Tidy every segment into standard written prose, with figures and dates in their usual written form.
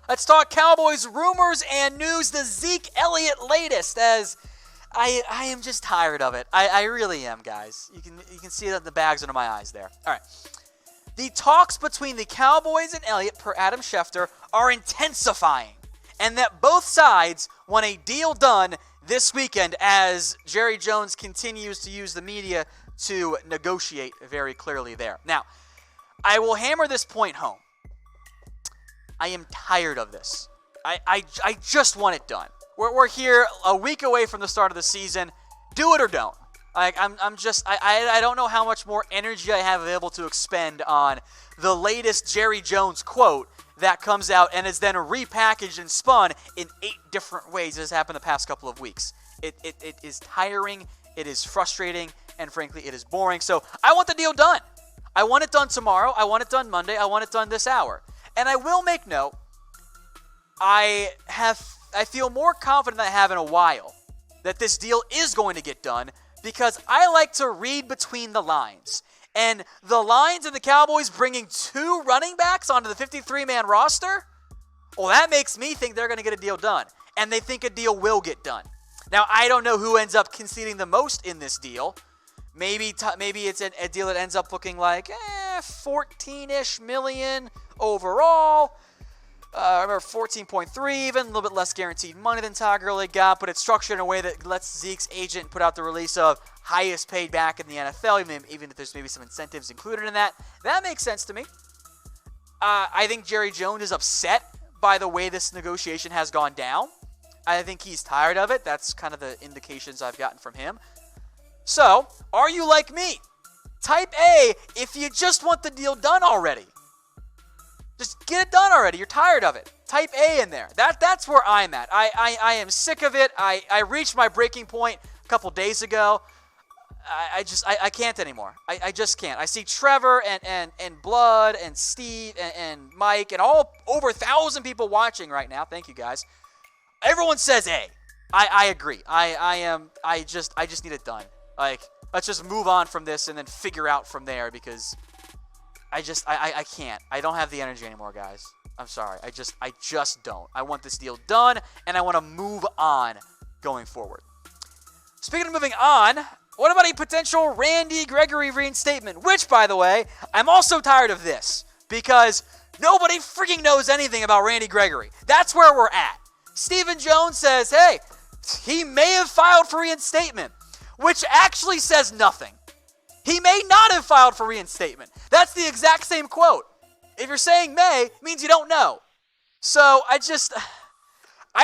Let's talk Cowboys rumors and news. The Zeke Elliott latest, as I am just tired of it. I really am, guys. You can see that the bags under my eyes there. All right. The talks between the Cowboys and Elliott, per Adam Schefter, are intensifying, and that both sides want a deal done this weekend as Jerry Jones continues to use the media to negotiate very clearly there. Now, I will hammer this point home. I am tired of this. I just want it done. We're here a week away from the start of the season. Do it or don't. Like I don't know how much more energy I have available to expend on the latest Jerry Jones quote that comes out and is then repackaged and spun in 8 different ways as has happened the past couple of weeks. It is tiring, it is frustrating, and frankly, it is boring. So I want the deal done. I want it done tomorrow. I want it done Monday. I want it done this hour. And I will make note, I feel more confident than I have in a while that this deal is going to get done because I like to read between the lines. And the lines of the Cowboys bringing 2 running backs onto the 53-man roster, well, that makes me think they're going to get a deal done. And they think a deal will get done. Now, I don't know who ends up conceding the most in this deal. Maybe it's a deal that ends up looking like 14-ish million overall. Remember 14.3 even, a little bit less guaranteed money than Todd Gurley got, but it's structured in a way that lets Zeke's agent put out the release of highest paid back in the NFL, even if there's maybe some incentives included in that. That makes sense to me. I think Jerry Jones is upset by the way this negotiation has gone down. I think he's tired of it. That's kind of the indications I've gotten from him. So, are you like me? Type A if you just want the deal done already. Just get it done already. You're tired of it. Type A in there. That's where I'm at. I am sick of it. I reached my breaking point a couple days ago. I can't anymore. I just can't. I see Trevor and Blood and Steve and Mike and all over 1,000 people watching right now. Thank you guys. Everyone says A. I agree. I just need it done. Like, let's just move on from this and then figure out from there because I can't. I don't have the energy anymore, guys. I'm sorry. I just don't. I want this deal done, and I want to move on going forward. Speaking of moving on, what about a potential Randy Gregory reinstatement? Which, by the way, I'm also tired of this because nobody freaking knows anything about Randy Gregory. That's where we're at. Stephen Jones says, hey, he may have filed for reinstatement, which actually says nothing. He may not have filed for reinstatement. That's the exact same quote. If you're saying may, it means you don't know. So I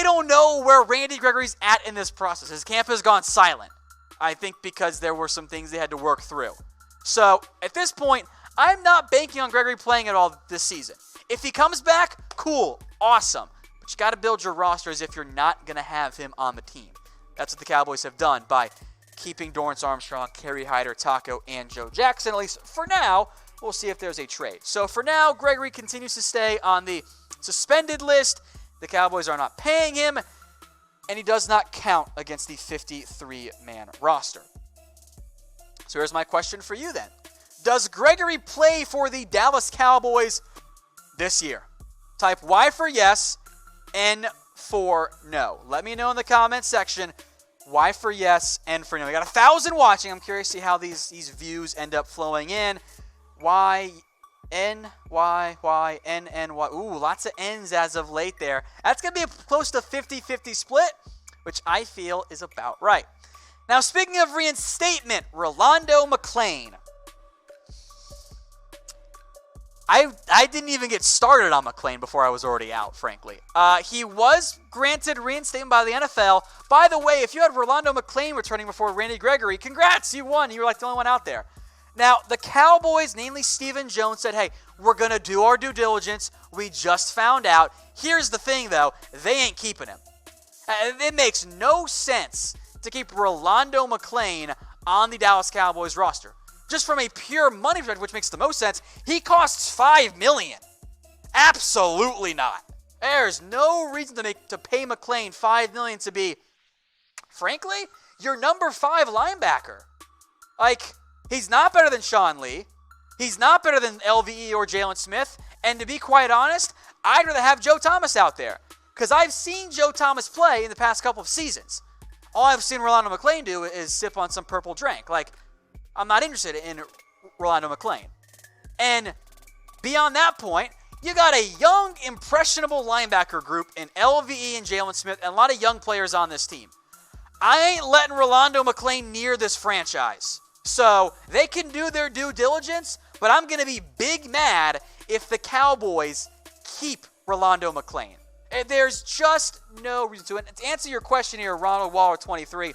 don't know where Randy Gregory's at in this process. His camp has gone silent, I think, because there were some things they had to work through. So at this point, I'm not banking on Gregory playing at all this season. If he comes back, cool, awesome. But you got to build your roster as if you're not going to have him on the team. That's what the Cowboys have done by keeping Dorrance Armstrong, Kerry Hyder, Taco, and Joe Jackson, at least for now. We'll see if there's a trade. So for now, Gregory continues to stay on the suspended list. The Cowboys are not paying him, and he does not count against the 53-man roster. So here's my question for you then. Does Gregory play for the Dallas Cowboys this year? Type Y for yes, N for no. Let me know in the comments section. Y for yes, N for no. We got 1,000 watching. I'm curious to see how these views end up flowing in. Y, N, Y, Y, N, N, Y. Ooh, lots of N's as of late there. That's going to be a close to 50-50 split, which I feel is about right. Now, speaking of reinstatement, Rolando McClain. I didn't even get started on McClain before I was already out, frankly. He was granted reinstatement by the NFL. By the way, if you had Rolando McClain returning before Randy Gregory, congrats, you won. You were like the only one out there. Now, the Cowboys, namely Stephen Jones, said, hey, we're going to do our due diligence. We just found out. Here's the thing, though. They ain't keeping him. It makes no sense to keep Rolando McClain on the Dallas Cowboys roster. Just from a pure money perspective, which makes the most sense, he costs $5 million. Absolutely not. There's no reason to pay McClain $5 million to be, frankly, your number 5 linebacker. Like, he's not better than Sean Lee. He's not better than LVE or Jalen Smith. And to be quite honest, I'd rather have Joe Thomas out there because I've seen Joe Thomas play in the past couple of seasons. All I've seen Rolando McClain do is sip on some purple drink. Like, I'm not interested in Rolando McClain. And beyond that point, you got a young, impressionable linebacker group in LVE and Jalen Smith and a lot of young players on this team. I ain't letting Rolando McClain near this franchise. So they can do their due diligence, but I'm going to be big mad if the Cowboys keep Rolando McClain. There's just no reason to it. To answer your question here, Ronald Waller 23,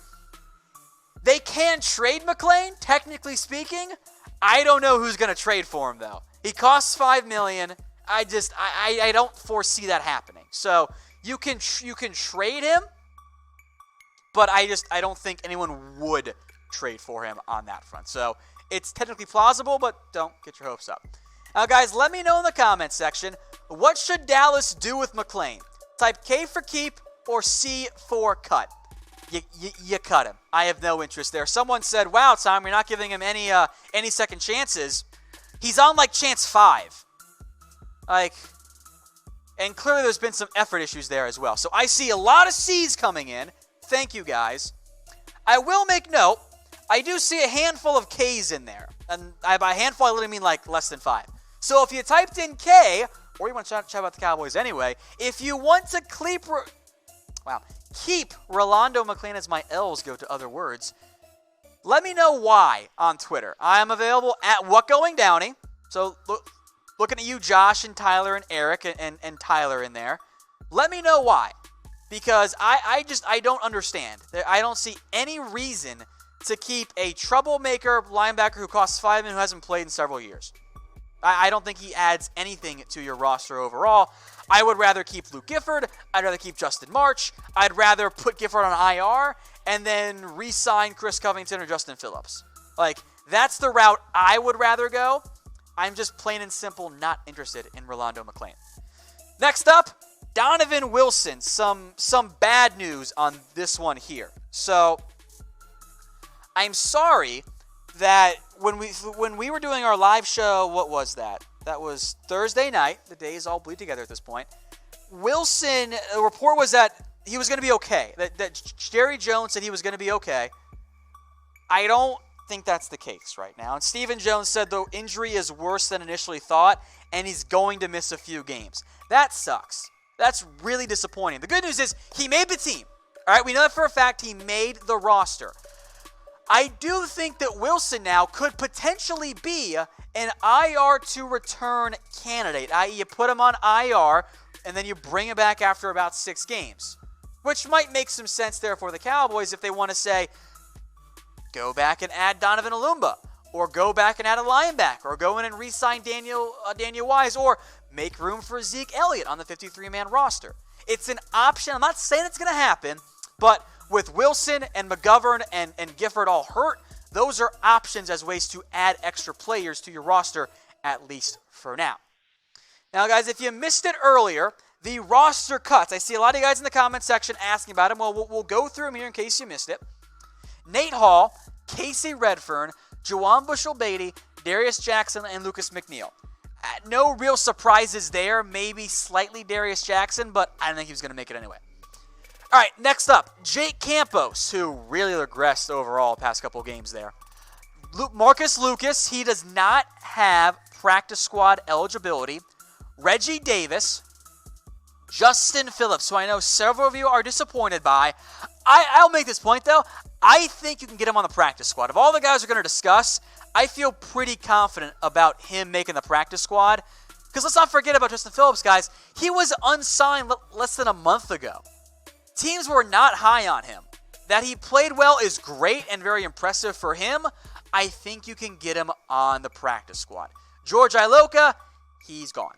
they can trade McClain, technically speaking. I don't know who's going to trade for him, though. He costs $5 million. I don't foresee that happening. So you can trade him, but I don't think anyone would trade for him on that front. So it's technically plausible, but don't get your hopes up. Now, guys, let me know in the comments section, what should Dallas do with McClain? Type K for keep or C for cut. You cut him. I have no interest there. Someone said, wow, Tom, you're not giving him any second chances. He's on like chance 5. And clearly there's been some effort issues there as well. So I see a lot of C's coming in. Thank you, guys. I will make note, I do see a handful of K's in there. And by handful, I literally mean like less than 5. So if you typed in K, or you want to chat about the Cowboys anyway, if you want to keep Rolando McClain, as my L's go to other words, let me know why on Twitter. I am available at WhatGoingDowney. So looking at you, Josh and Tyler and Eric and Tyler in there. Let me know why. Because I don't understand. I don't see any reason to keep a troublemaker linebacker who costs $5 million who hasn't played in several years. I don't think he adds anything to your roster overall. I would rather keep Luke Gifford. I'd rather keep Justin March. I'd rather put Gifford on IR and then re-sign Chris Covington or Justin Phillips. That's the route I would rather go. I'm just plain and simple not interested in Rolando McClain. Next up, Donovan Wilson. Some bad news on this one here. So, I'm sorry that when we were doing our live show, what was that? That was Thursday night. The days all bleed together at this point. Wilson, the report was that he was going to be okay. That Jerry Jones said he was going to be okay. I don't think that's the case right now. And Stephen Jones said the injury is worse than initially thought, and he's going to miss a few games. That sucks. That's really disappointing. The good news is he made the team. All right, we know that for a fact. He made the roster. I do think that Wilson now could potentially be an IR to return candidate, i.e. you put him on IR and then you bring him back after about 6 games, which might make some sense there for the Cowboys if they want to say, go back and add Donovan Alumba, or go back and add a linebacker, or go in and re-sign Daniel Wise, or make room for Zeke Elliott on the 53-man roster. It's an option. I'm not saying it's going to happen, but with Wilson and McGovern and Gifford all hurt, those are options as ways to add extra players to your roster, at least for now. Now, guys, if you missed it earlier, the roster cuts. I see a lot of you guys in the comment section asking about them. Well, we'll go through them here in case you missed it. Nate Hall, Casey Redfern, Juwan Bushell-Beatty, Darius Jackson, and Lucas McNeil. No real surprises there. Maybe slightly Darius Jackson, but I don't think he was going to make it anyway. All right, next up, Jake Campos, who really regressed overall the past couple of games there. Marcus Lucas, he does not have practice squad eligibility. Reggie Davis, Justin Phillips, who I know several of you are disappointed by. I'll make this point, though. I think you can get him on the practice squad. Of all the guys we're going to discuss, I feel pretty confident about him making the practice squad. Because let's not forget about Justin Phillips, guys. He was unsigned less than a month ago. Teams were not high on him. That he played well is great and very impressive for him. I think you can get him on the practice squad. George Iloka, he's gone.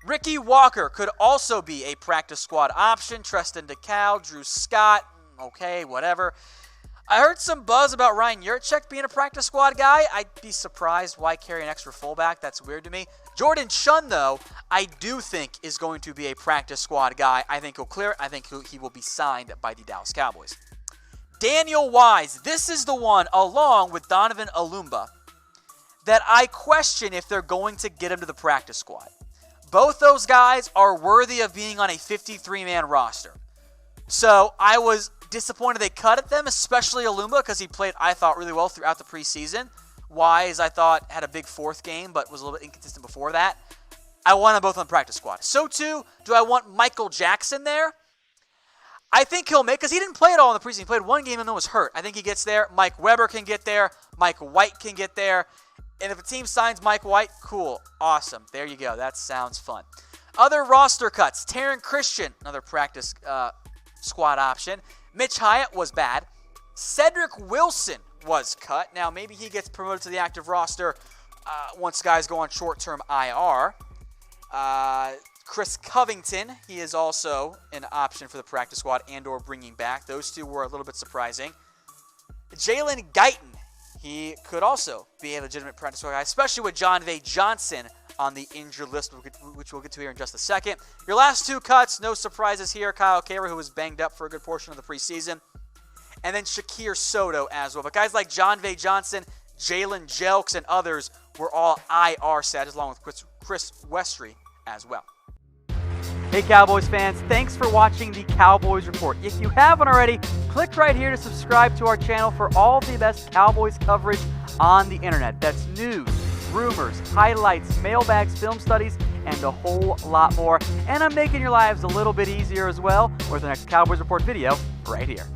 Ricky Walker could also be a practice squad option. Treston DeCal, Drew Scott, okay, whatever. I heard some buzz about Ryan Yurchek being a practice squad guy. I'd be surprised why carry an extra fullback. That's weird to me. Jordan Chun, though, I do think is going to be a practice squad guy. I think he'll clear it. I think he will be signed by the Dallas Cowboys. Daniel Wise, this is the one, along with Donovan Alumba, that I question if they're going to get him to the practice squad. Both those guys are worthy of being on a 53-man roster. So I was disappointed they cut at them, especially Alumba, because he played, I thought, really well throughout the preseason. Wise, I thought, had a big fourth game, but was a little bit inconsistent before that. I want them both on the practice squad. So, too, do I want Michael Jackson there? I think he'll make, because he didn't play at all in the preseason. He played one game and then was hurt. I think he gets there. Mike Weber can get there. Mike White can get there. And if a team signs Mike White, cool, awesome. There you go. That sounds fun. Other roster cuts. Taron Christian, another practice squad option. Mitch Hyatt was bad. Cedric Wilson was cut. Now, maybe he gets promoted to the active roster once guys go on short-term IR. Chris Covington, he is also an option for the practice squad and or bringing back. Those two were a little bit surprising. Jalen Guyton, he could also be a legitimate practice squad guy, especially with John Vay Johnson on the injured list, which we'll get to here in just a second. Your last two cuts, no surprises here. Kyle Kaver, who was banged up for a good portion of the preseason. And then Shakir Soto as well. But guys like John Vay Johnson, Jalen Jelks, and others were all IR status, along with Chris Westry as well. Hey Cowboys fans, thanks for watching the Cowboys Report. If you haven't already, click right here to subscribe to our channel for all the best Cowboys coverage on the internet. That's news, rumors, highlights, mailbags, film studies, and a whole lot more. And I'm making your lives a little bit easier as well with the next Cowboys Report video right here.